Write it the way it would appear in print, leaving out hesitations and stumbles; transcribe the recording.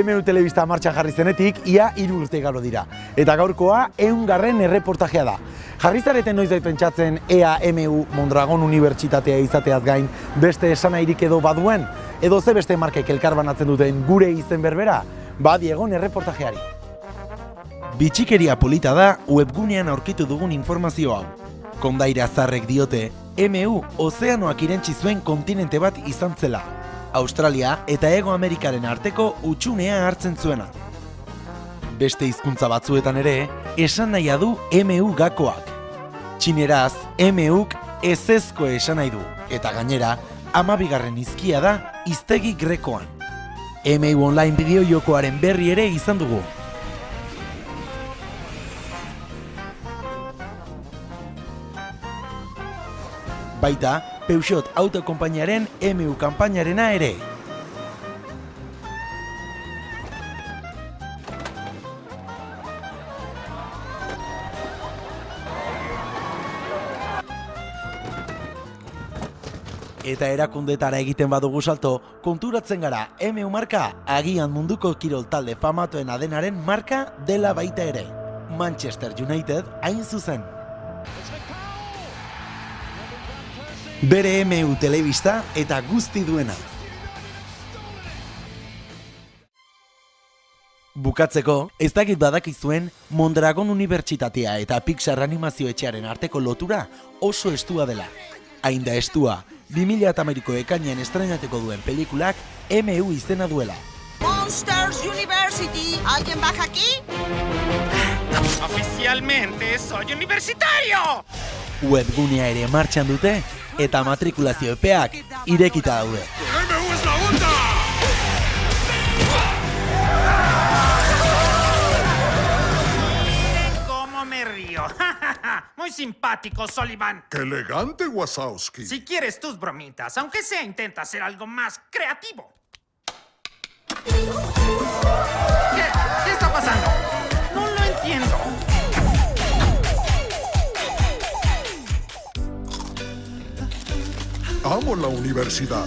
MU Telebista martxan jarri zenetik, ia 3 urte igaro dira. Eta gaurkoa 100. erreportajea da. Jarri zareten noiz pentsatzen ea MU Mondragon Unibertsitatea izateaz gain beste esanahirik edo baduen? Edo ze beste markek elkarbanatzen duten gure izen berbera? Diegon erreportajeari. Bitxikeria polita da webgunean aurkitu dugun informazio hau. Kondaira zarrek diote, MU ozeanoak irentsi zuen kontinente bat izan zela. Australia eta Hego Amerikaren arteko hutsunea hartzen zuena. Beste hizkuntza batzuetan ere, esan nahia du MU gakoak. Txineraz, MUk ezezko esan nahi du, eta gainera, 12. hizkia da hiztegi grekoan. MU online bideo jokoaren berri ere izan dugu. Baita, Peugeot autokonpainiaren MU kanpainarena ere. Eta erakundetara egiten badugu salto, konturatzen gara MU marka agian munduko kirol talde famatuena denaren marka dela baita ere. Manchester United hain zuzen. Bere MU Telebista eta guzti duena. Bukatzeko, ez dakit badakizuen Mondragon Unibertsitatea eta Pixar animazio etxearen arteko lotura oso estua dela. Hain da estua, 2008ko ekainean estrainatuko duen pelikulak MU izena duela. Monsters University, ¿alguien baja aquí? Oficialmente soy universitario! Webgunea ere martxan dute eta matrikulazio epeak irekita daude. ¡MU es la onda! ¿Cómo me río? Muy simpático, Sullivan. ¡Qué elegante, Wazowski! Si quieres tus bromitas, aunque sea intenta hacer algo más creativo. ¿Qué está pasando? No lo entiendo. Amo la universidad.